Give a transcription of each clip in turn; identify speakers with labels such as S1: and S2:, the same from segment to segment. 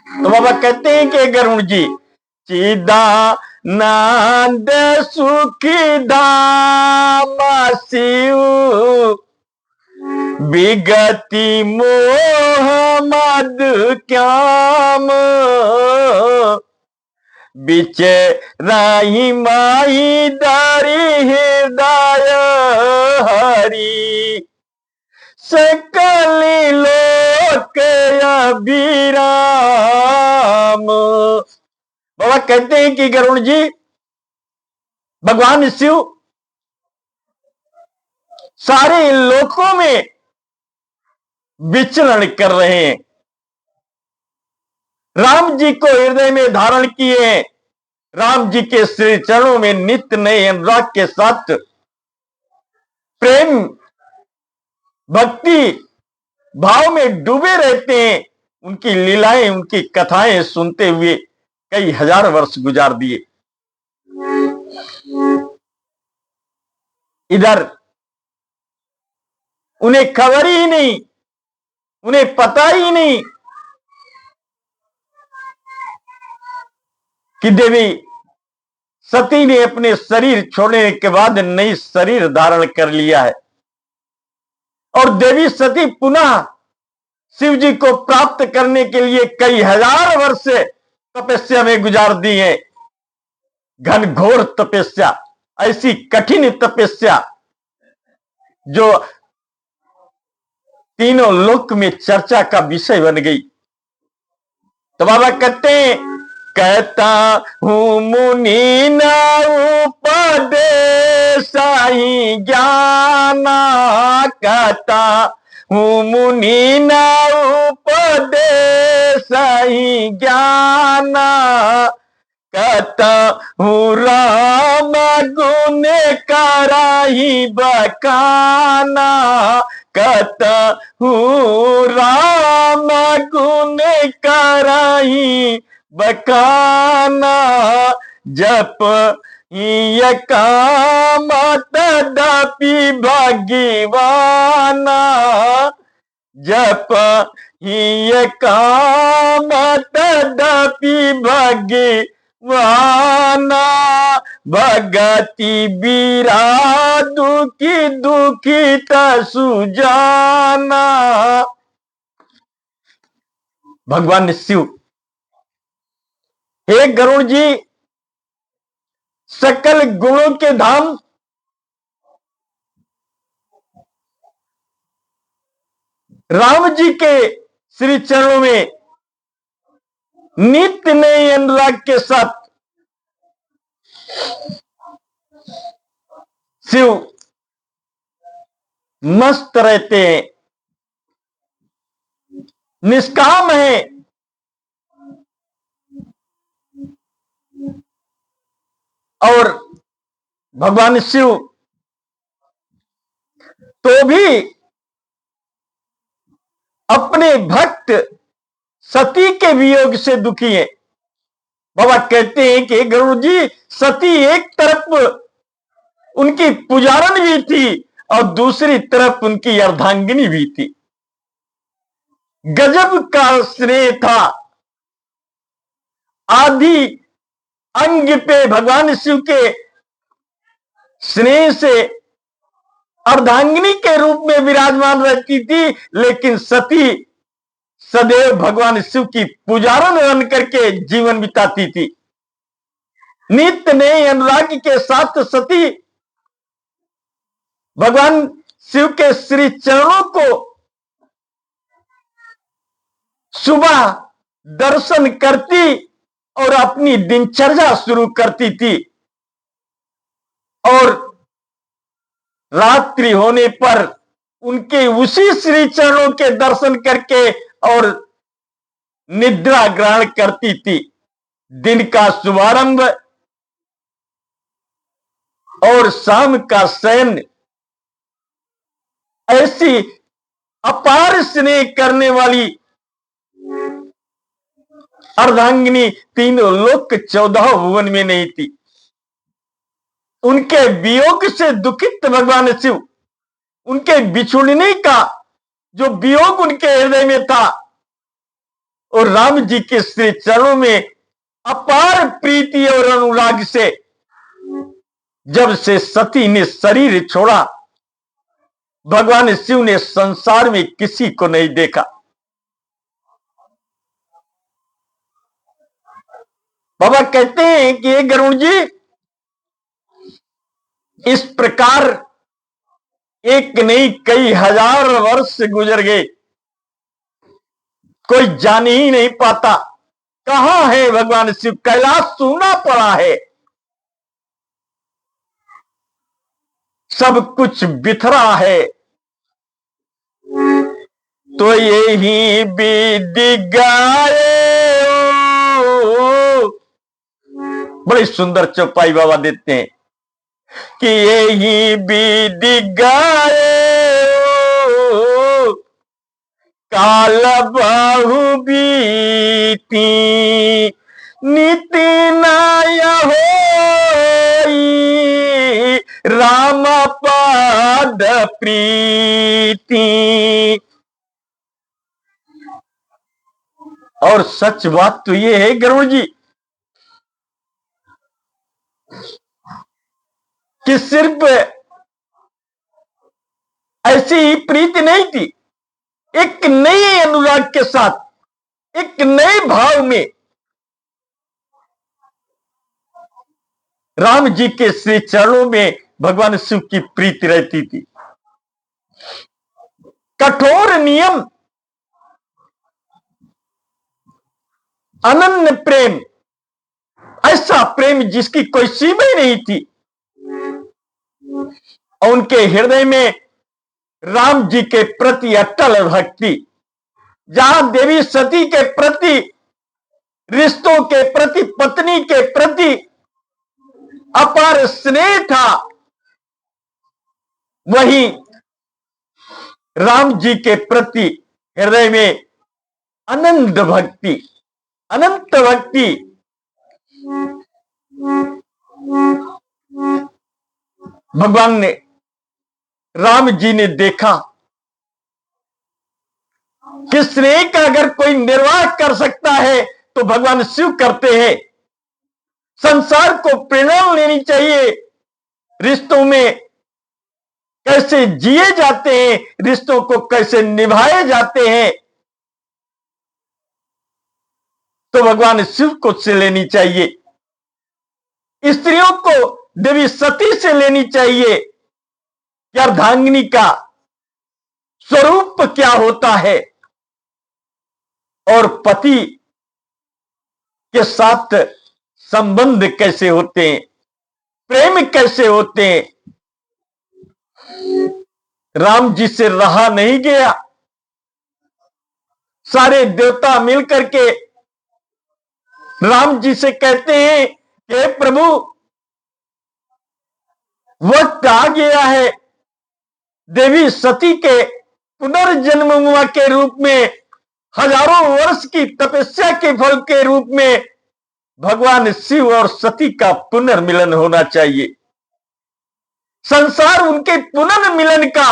S1: तो बाबा कहते हैं कि गरुड़ जी, चिदानंद सुखी धाम शिव विगति मोह मद क्याम बिचे राही माही दारी हृदय हरि सकली लोक अभिराम। बाबा कहते हैं कि गरुड़ जी, भगवान शिव सारे लोकों में विचरण कर रहे हैं। राम जी को हृदय में धारण किए हैं। राम जी के श्री चरणों में नित्य नए अनुराग के साथ प्रेम भक्ति भाव में डूबे रहते हैं। उनकी लीलाएं, उनकी कथाएं सुनते हुए कई हजार वर्ष गुजार दिए। इधर उन्हें खबर ही नहीं, उन्हें पता ही नहीं कि देवी सती ने अपने शरीर छोड़ने के बाद नई शरीर धारण कर लिया है और देवी सती पुनः शिव जी को प्राप्त करने के लिए कई हजार वर्ष तपस्या में गुजार दी है। घनघोर तपस्या, ऐसी कठिन तपस्या जो तीनों लोक में चर्चा का विषय बन गई। तो बाबा कहते हैं, कहता हूं मुनि न उपदेशाई ज्ञाना, कहता हूं मुनि न उपदेशाई ज्ञाना, कहता हूं राम गुण कराही बखाना, कहता हूं राम गुण कराही बखाना, जप ये काम तदपि भगवाना, जप ये काम तदपि भगवाना, भगति बीरा दुखी दुखित सुजाना। भगवान शिव, हे गरुड़ जी, सकल गुणों के धाम राम जी के श्री चरणों में नित्य नए अनुराग के साथ शिव मस्त रहते हैं, निष्काम है। और भगवान शिव तो भी अपने भक्त सती के वियोग से दुखी है। बाबा कहते हैं कि गरुड़ जी, सती एक तरफ उनकी पुजारन भी थी और दूसरी तरफ उनकी अर्धांगिनी भी थी। गजब का स्नेह था। आदि अंग पे भगवान शिव के स्नेह से अर्धांगिनी के रूप में विराजमान रहती थी, लेकिन सती सदैव भगवान शिव की पुजारन बन करके जीवन बिताती थी। नित्य नए अनुराग के साथ सती भगवान शिव के श्री चरणों को सुबह दर्शन करती और अपनी दिनचर्या शुरू करती थी, और रात्रि होने पर उनके उसी श्री चरणों के दर्शन करके और निद्रा ग्रहण करती थी। दिन का शुभारंभ और शाम का शयन, ऐसी अपार स्नेह करने वाली अर्धांगिनी तीनों लोक 14 भुवन में नहीं थी। उनके वियोग से दुखित भगवान शिव, उनके बिछुड़ने का जो वियोग उनके हृदय में था, और राम जी के श्री चरणों में अपार प्रीति और अनुराग से जब से सती ने शरीर छोड़ा, भगवान शिव ने संसार में किसी को नहीं देखा। बाबा कहते हैं कि ये गरुड़ जी, इस प्रकार एक नहीं कई हजार वर्ष गुजर गए, कोई जान ही नहीं पाता कहां है भगवान शिव। कैलाश सूना पड़ा है, सब कुछ बिखरा है, तो यही विधि गाए। बड़ी सुंदर चौपाई बाबा देते हैं कि यही विधि गाए काल बाहु बीती नीति नाय होई राम पाद प्रीति। और सच बात तो ये है गरुड़ जी कि सिर्फ ऐसी ही प्रीति नहीं थी, एक नए अनुराग के साथ, एक नए भाव में राम जी के श्री चरणों में भगवान शिव की प्रीति रहती थी। कठोर नियम, अनन्य प्रेम, ऐसा प्रेम जिसकी कोई सीमा ही नहीं थी। और उनके हृदय में राम जी के प्रति अटल भक्ति, जहां देवी सती के प्रति, रिश्तों के प्रति, पत्नी के प्रति अपार स्नेह था, वहीं राम जी के प्रति हृदय में अनंत भक्ति, अनंत भक्ति। भगवान ने, राम जी ने देखा कि स्नेह का अगर कोई निर्वाह कर सकता है तो भगवान शिव करते हैं। संसार को प्रेरणा लेनी चाहिए, रिश्तों में कैसे जिए जाते हैं, रिश्तों को कैसे निभाए जाते हैं, तो भगवान शिव को से लेनी चाहिए। स्त्रियों को देवी सती से लेनी चाहिए कि अर्धांगिनी का स्वरूप क्या होता है और पति के साथ संबंध कैसे होते हैं, प्रेम कैसे होते हैं। राम जी से रहा नहीं गया, सारे देवता मिलकर के राम जी से कहते हैं कि प्रभु, वक्त आ गया है, देवी सती के पुनर्जन्म के रूप में, हजारों वर्ष की तपस्या के फल के रूप में भगवान शिव और सती का पुनर्मिलन होना चाहिए। संसार उनके पुनर्मिलन का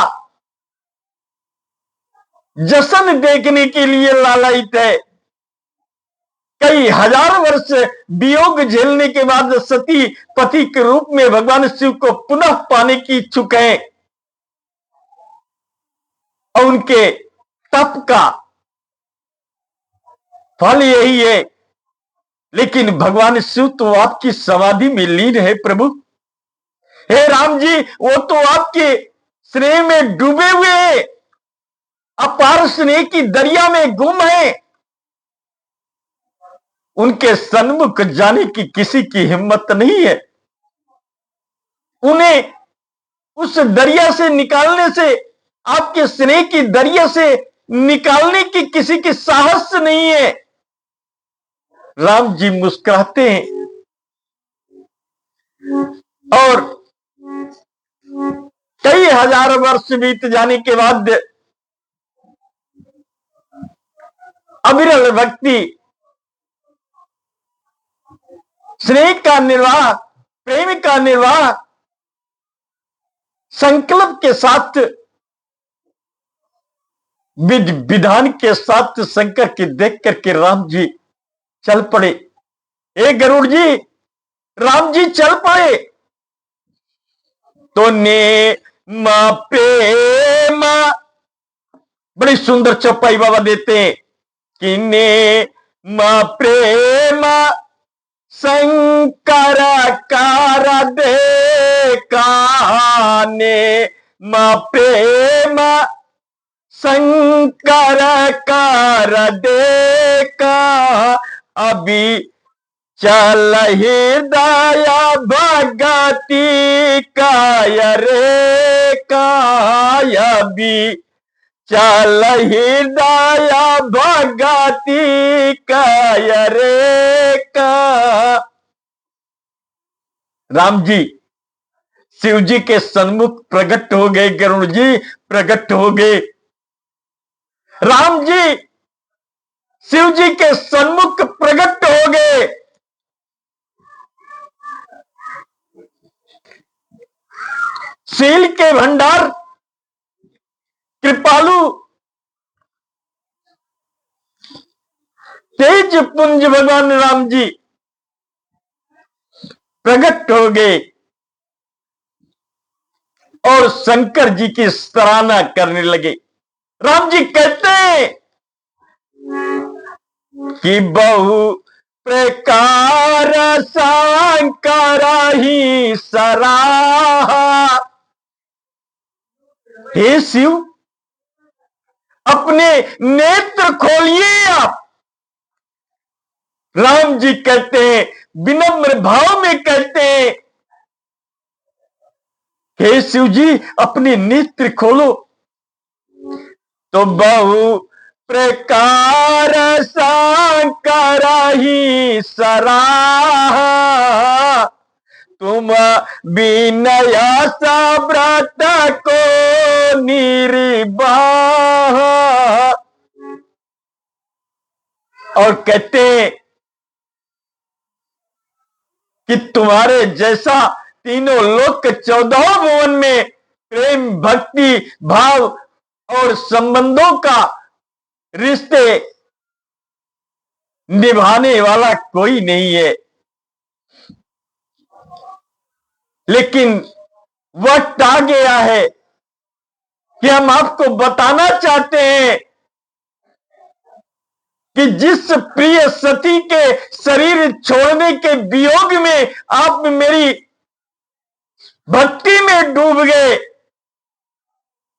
S1: जश्न देखने के लिए लालायित है। कई हजार वर्ष वियोग झेलने के बाद सती पति के रूप में भगवान शिव को पुनः पाने की इच्छुक है और उनके तप का फल यही है। लेकिन भगवान शिव तो आपकी समाधि में लीन है प्रभु। हे राम जी, वो तो आपके स्नेह में डूबे हुए हैं, अपार स्नेह की दरिया में गुम है। उनके सन्मुख जाने की किसी की हिम्मत नहीं है। उन्हें उस दरिया से निकालने से, आपके स्नेह की दरिया से निकालने की किसी की साहस नहीं है। राम जी मुस्कुराते हैं और कई हजार वर्ष बीत जाने के बाद अविरल भक्ति, स्नेह का निर्वाह, प्रेम का निर्वाह संकल्प के साथ विधि विधान के साथ शंकर की देख करके राम जी चल पड़े। ए गरुड़ जी, राम जी चल पड़े तो ने मा प्रेम, बड़ी सुंदर चौपाई बाबा देते हैं कि ने मा प्रेम शंकर कार देखा, ने मा प्रेम शंकर कार देखा, अभी चल दया भगति काय रे काय, भी चल दया भगति काय रे का। राम जी शिव जी के सन्मुख प्रकट हो गए, गरुड़ जी प्रकट हो गए। राम जी शिव जी के सन्मुख प्रकट हो गए। शील के भंडार कृपालु तेज पुंज भगवान राम जी प्रकट हो गए और शंकर जी की सराहना करने लगे। राम जी कहते हैं कि बहु प्रकार शंकर ही सराहा। हे शिव, अपने नेत्र खोलिए आप। राम जी कहते हैं, विनम्र भाव में कहते हैं, हे शिव जी अपने नेत्र खोलो। तो बहु प्रकार शंकर ही सराहा, तुम विनय व्रत को निर्वाह। और कहते कि तुम्हारे जैसा तीनों लोक 14 भुवन में प्रेम भक्ति भाव और संबंधों का रिश्ते निभाने वाला कोई नहीं है। लेकिन वक्त आ गया है कि हम आपको बताना चाहते हैं कि जिस प्रिय सती के शरीर छोड़ने के वियोग में आप मेरी भक्ति में डूब गए,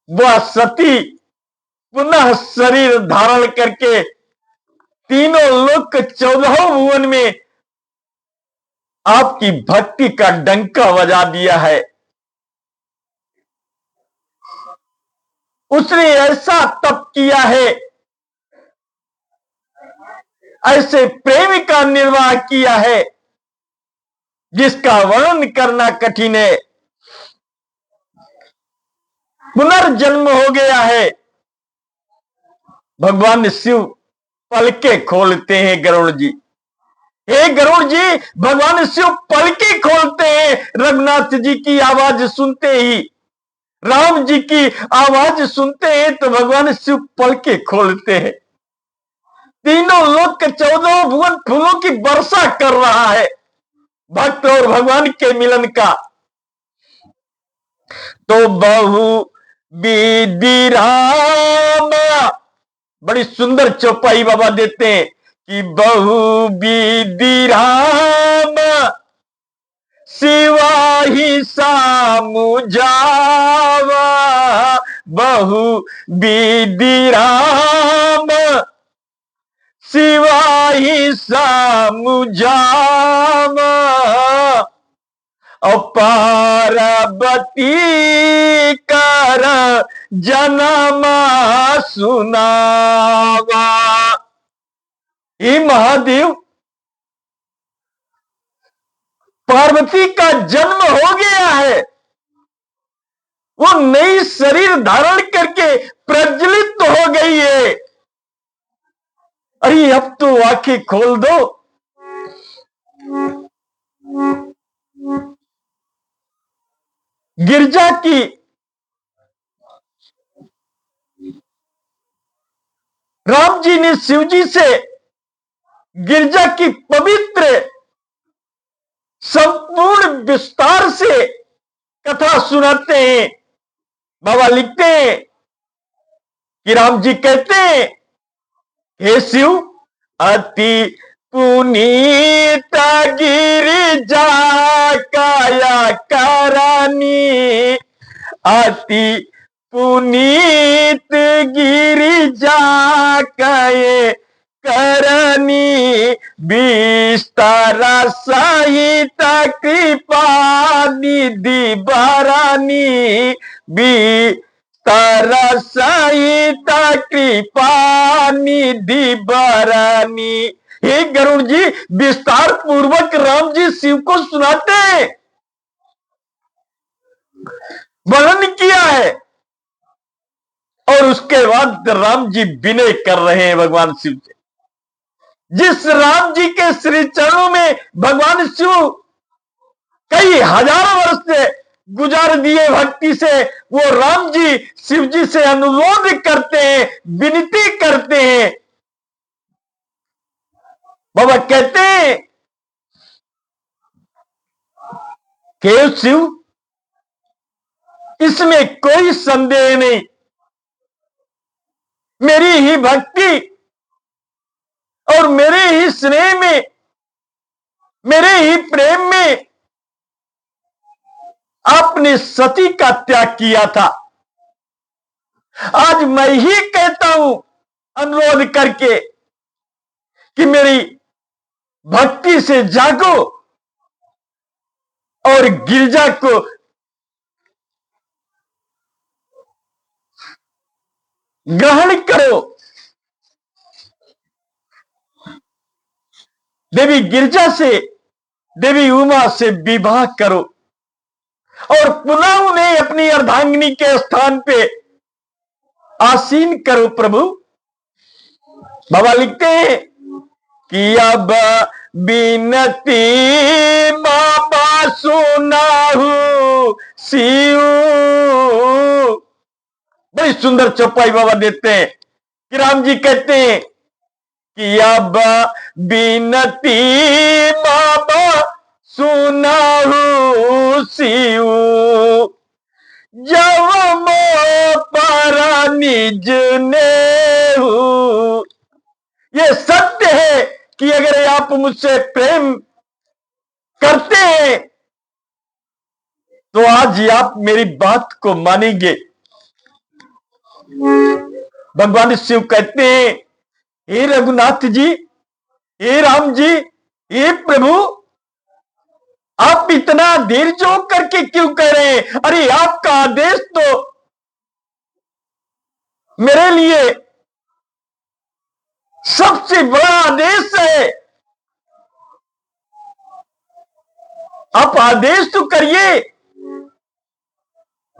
S1: वह सती पुनः शरीर धारण करके तीनों लोक 14 भुवन में आपकी भक्ति का डंका बजा दिया है। उसने ऐसा तप किया है, ऐसे प्रेम का निर्वाह किया है जिसका वर्णन करना कठिन है। पुनर्जन्म हो गया है। भगवान शिव पलके खोलते हैं गरुड़ जी। हे गरुड़ जी, भगवान शिव पलके खोलते हैं। रघुनाथ जी की आवाज सुनते ही, राम जी की आवाज सुनते हैं तो भगवान शिव पलके खोलते हैं। तीनों लोक के 14 भुवन फूलों की वर्षा कर रहा है भक्त और भगवान के मिलन का। तो बहु विधि राम, बड़ी सुंदर चौपाई बाबा देते हैं कि बहु विधि राम शिवा ही सामुझावा, बहु विधि राम शिवा ही सामुझावा, पार्वती कर जन्म सुनावा। हे महादेव, पार्वती का जन्म हो गया है। वो नई शरीर धारण करके प्रज्वलित हो गई है। अरे अब तो आंखें खोल दो। गिरजा की राम जी ने शिव जी से गिरजा की पवित्र संपूर्ण विस्तार से कथा सुनाते हैं। बाबा लिखते हैं कि राम जी कहते हैं, हे शिव, अति पुनीत गिरिजा काया करानी, अति पुनीत गिरिजा काये करनी, विस्तारा सहित कृपा निधि बारानी, विस्तारा सहित कृपा निधि बारानी। हे गरुड़ जी विस्तार पूर्वक राम जी शिव को सुनाते हैं, वर्णन किया है, और उसके बाद राम जी विनय कर रहे हैं भगवान शिव से। जिस राम जी के श्री चरणों में भगवान शिव कई हजारों वर्ष से गुजार दिए भक्ति से, वो राम जी शिव जी से अनुरोध करते हैं, विनती करते हैं। बाबा कहते हैं कि शिव, इसमें कोई संदेह नहीं, मेरी ही भक्ति और मेरे ही स्नेह में, मेरे ही प्रेम में आपने सती का त्याग किया था। आज मैं ही कहता हूं अनुरोध करके कि मेरी भक्ति से जागो और गिरजा को ग्रहण करो। देवी गिरजा से, देवी उमा से विवाह करो और पुनः उन्हें अपनी अर्धांगिनी के स्थान पे आसीन करो प्रभु। बाबा लिखते हैं कि अब बिनती बाबा सुनाहू शिव। बड़ी सुंदर चौपाई बाबा देते हैं कि राम जी कहते हैं कि अब बिनती बाबा सुनाहू शिव, जब मो पारा निज ने। ये सत्य है कि अगर आप मुझसे प्रेम करते हैं तो आज आप मेरी बात को मानेंगे। भगवान शिव कहते हैं, हे रघुनाथ जी, हे राम जी, हे प्रभु, आप इतना देर जो करके क्यों कह रहे हैं? अरे आपका आदेश तो मेरे लिए सबसे बड़ा आदेश है, आप आदेश तो करिए।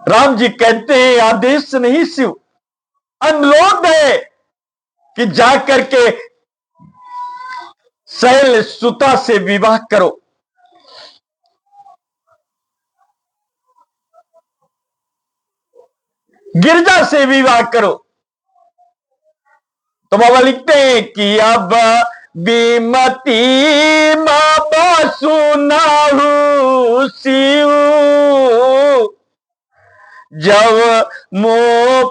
S1: राम जी कहते हैं, आदेश नहीं शिव, अनुरोध है कि जाकर के शैल सुता से विवाह करो। गिरजा से विवाह करो। तो बाबा लिखते हैं कि अब बीमती बाबा सुनाहू शिव, जब मो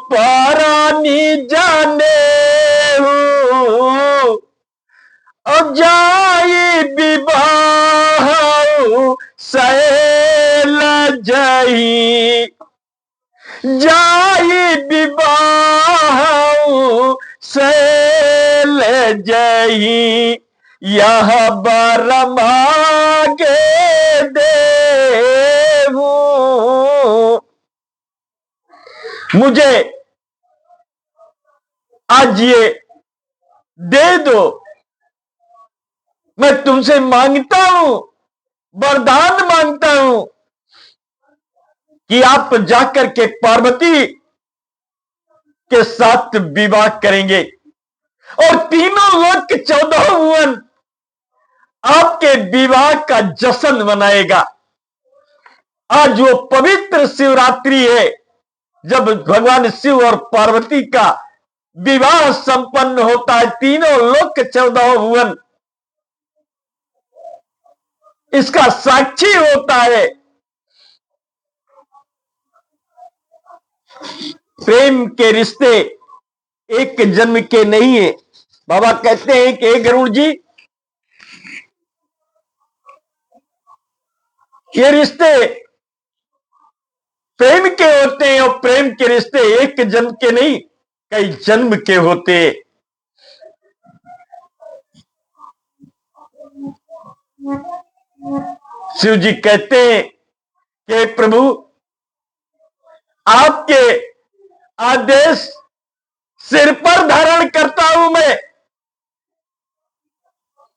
S1: पारानी जाने अब जाई विवाह शैल जही, जाई विवाह शैल जही, यह बर मांगे देवू। मुझे आज ये दे दो, मैं तुमसे मांगता हूं, वरदान मांगता हूं कि आप जाकर के पार्वती के साथ विवाह करेंगे और तीनों लोक के 14 भुवन आपके विवाह का जश्न मनाएगा। आज वो पवित्र शिवरात्रि है जब भगवान शिव और पार्वती का विवाह संपन्न होता है। तीनों लोक 14 भुवन इसका साक्षी होता है। प्रेम के रिश्ते एक जन्म के नहीं है। बाबा कहते हैं कि गरुड़ जी, ये रिश्ते प्रेम के होते हैं और प्रेम के रिश्ते एक जन्म के नहीं कई जन्म के होते। शिव जी कहते हैं कि प्रभु, आपके आदेश सिर पर धारण करता हूं मैं।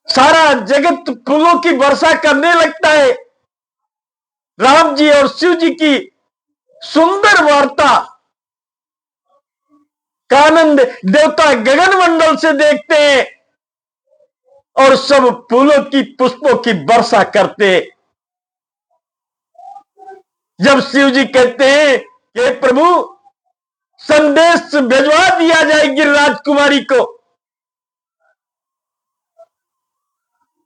S1: सारा जगत फूलों की वर्षा करने लगता है। राम जी और शिव जी की सुंदर वार्ता का आनंद देवता गगन मंडल से देखते हैं और सब फूलों की पुष्पों की वर्षा करते। जब शिव जी कहते हैं कि प्रभु, संदेश भिजवा दिया जाए गिरिराज कुमारी को,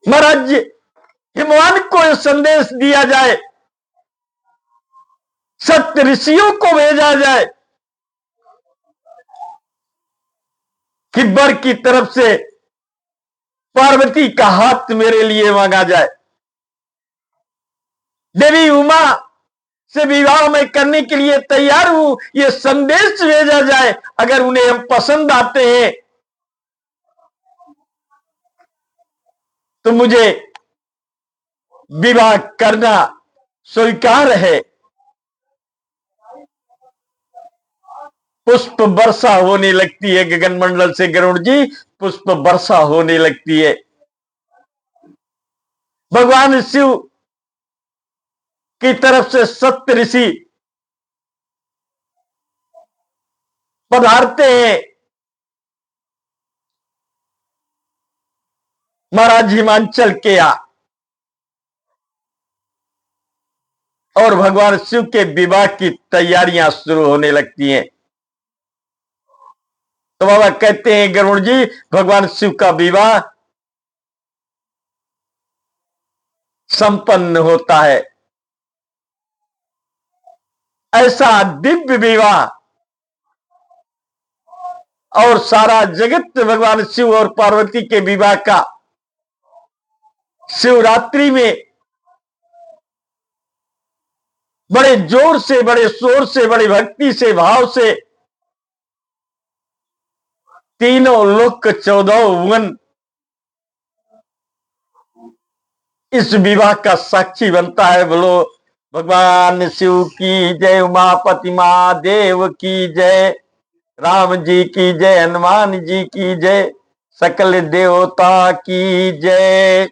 S1: महाराज हिमवान को संदेश दिया जाए, सत्य ऋषियों को भेजा जाए कि वर की तरफ से पार्वती का हाथ मेरे लिए मांगा जाए। देवी उमा से विवाह में करने के लिए तैयार हूं, ये संदेश भेजा जाए। अगर उन्हें हम पसंद आते हैं तो मुझे विवाह करना स्वीकार है। पुष्प वर्षा होने लगती है गगन मंडल से गरुड़ जी, पुष्प वर्षा होने लगती है। भगवान शिव की तरफ से सत्य ऋषि पधारते हैं। महाराज हिमांचल के यहाँ और भगवान शिव के विवाह की तैयारियां शुरू होने लगती हैं। तो बाबा कहते हैं गरुड़ जी, भगवान शिव का विवाह संपन्न होता है। ऐसा दिव्य विवाह और सारा जगत भगवान शिव और पार्वती के विवाह का शिवरात्रि में बड़े जोर से, बड़े शोर से, बड़ी भक्ति से, भाव से तीनों लोक 14 भुवन इस विवाह का साक्षी बनता है। बोलो भगवान शिव की जय, उमापति महादेव की जय, राम जी की जय, हनुमान जी की जय, सकल देवता की जय।